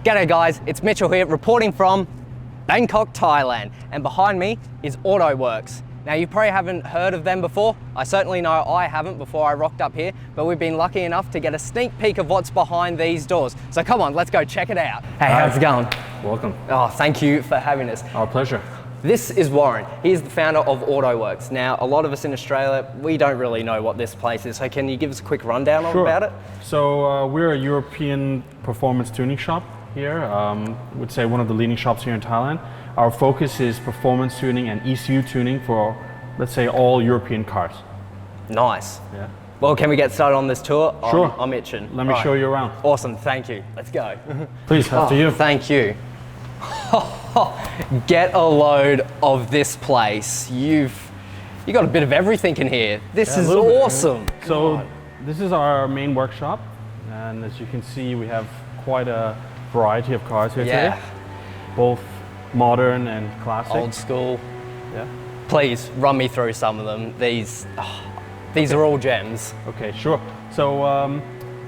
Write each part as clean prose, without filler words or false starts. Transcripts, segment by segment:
G'day guys, it's Mitchell here reporting from Bangkok, Thailand, and behind me is Autoworks. Now you probably haven't heard of them before. I certainly know I haven't before I rocked up here, but we've been lucky enough to get a sneak peek of what's behind these doors. So come on, let's go check it out. Hey, how's it going? Welcome. Oh, thank you for having us. Our pleasure. This is Warren. He's the founder of Autoworks. Now, a lot of us in Australia, we don't really know what this place is. So can you give us a quick rundown about it? So we're a European performance tuning shop here. I would say one of the leading shops here in Thailand. Our focus is performance tuning and ECU tuning for, let's say, all European cars. Nice. Yeah. Well, can we get started on this tour? Sure. I'm itching. Let me show you around. Awesome, thank you. Let's go. Please, after you. Thank you. Get a load of this place. You got a bit of everything in here. This is awesome. So this is our main workshop, and as you can see, we have quite a variety of cars here today, both modern and classic. Old school. Yeah. Please run me through some of them. These are all gems. Okay, sure. So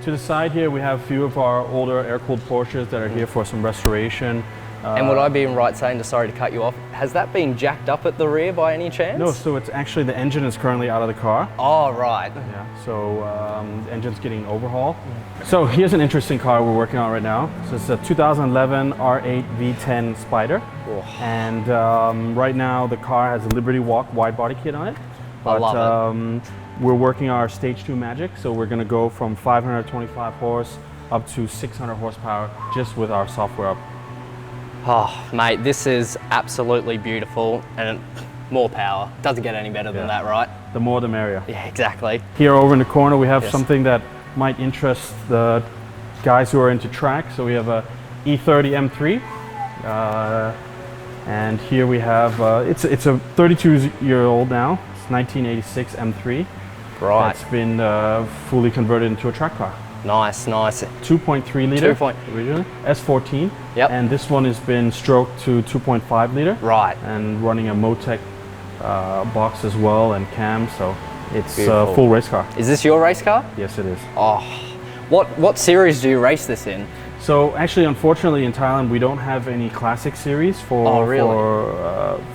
to the side here, we have a few of our older air-cooled Porsches that are here for some restoration. And would I be right saying, sorry to cut you off, has that been jacked up at the rear by any chance? No, so it's actually the engine is currently out of the car. Oh, right. Yeah, so the engine's getting overhauled. So here's an interesting car we're working on right now. So it's a 2011 R8 V10 Spider. Oh. And right now the car has a Liberty Walk wide body kit on it. But, I love it. We're working our Stage 2 magic, so we're gonna go from 525 horse up to 600 horsepower just with our software up. Oh, mate, this is absolutely beautiful and more power. Doesn't get any better than that, right? The more the merrier. Yeah, exactly. Here over in the corner, we have something that might interest the guys who are into track. So we have a E30 M3. And here we have, it's a 32-year-old now. It's 1986 M3. Right. That's been fully converted into a track car. Nice, nice. 2.3 liter originally, S14. Yep. And this one has been stroked to 2.5 liter. Right. And running a Motec box as well and cam, so it's a full race car. Is this your race car? Yes, it is. Oh, what series do you race this in? So actually, unfortunately, in Thailand, we don't have any classic series for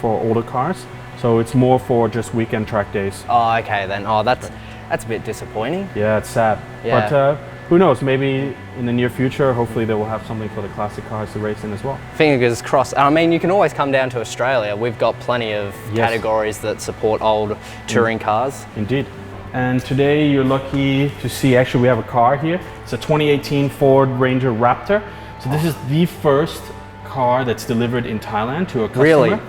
older cars. So it's more for just weekend track days. Oh, okay then. Oh, that's a bit disappointing. Yeah, it's sad. Yeah. But who knows? Maybe in the near future, hopefully they will have something for the classic cars to race in as well. Fingers crossed. I mean, you can always come down to Australia. We've got plenty of categories that support old touring cars. Indeed. And today you're lucky to see, actually we have a car here. It's a 2018 Ford Ranger Raptor. So this is the first car that's delivered in Thailand to a customer. Really?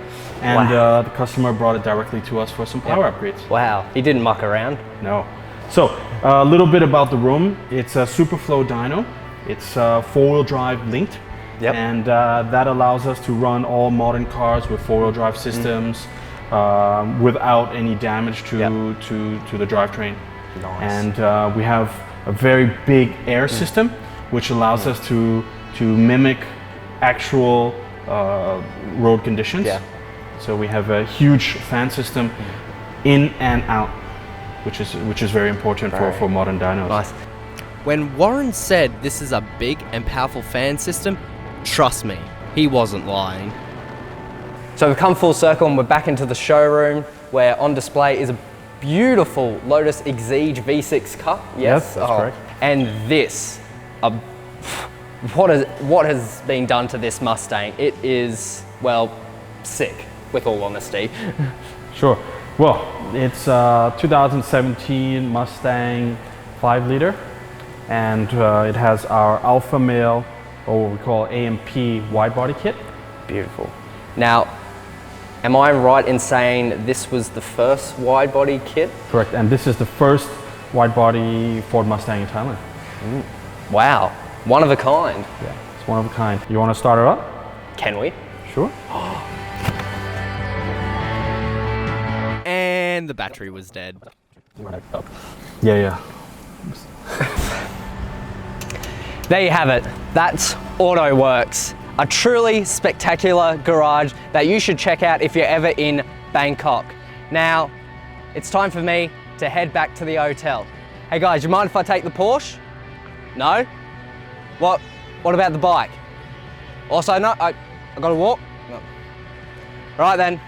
And the customer brought it directly to us for some power upgrades. Wow, he didn't muck around. No. So a little bit about the room. It's a Superflow dyno. It's four-wheel drive linked. Yep. And that allows us to run all modern cars with four-wheel drive systems without any damage to the drivetrain. Nice. And we have a very big air system, which allows us to mimic actual road conditions. Yeah. So we have a huge fan system in and out, which is very important for modern dynos. Nice. When Warren said this is a big and powerful fan system, trust me, he wasn't lying. So we've come full circle and we're back into the showroom where on display is a beautiful Lotus Exige V6 Cup. Yes, that's correct. And this, what has been done to this Mustang? It is, well, sick, with all honesty. Sure. Well, it's a 2017 Mustang 5 liter, and it has our Alpha Male, or what we call AMP wide body kit. Beautiful. Now, am I right in saying this was the first wide body kit? Correct, and this is the first wide body Ford Mustang in Thailand. Wow, one of a kind. Yeah, it's one of a kind. You want to start her up? Can we? Sure. And the battery was dead. Yeah. There you have it. That's Autoworks. A truly spectacular garage that you should check out if you're ever in Bangkok. Now, it's time for me to head back to the hotel. Hey guys, you mind if I take the Porsche? No? What about the bike? Also, no, I gotta walk. No. Right then.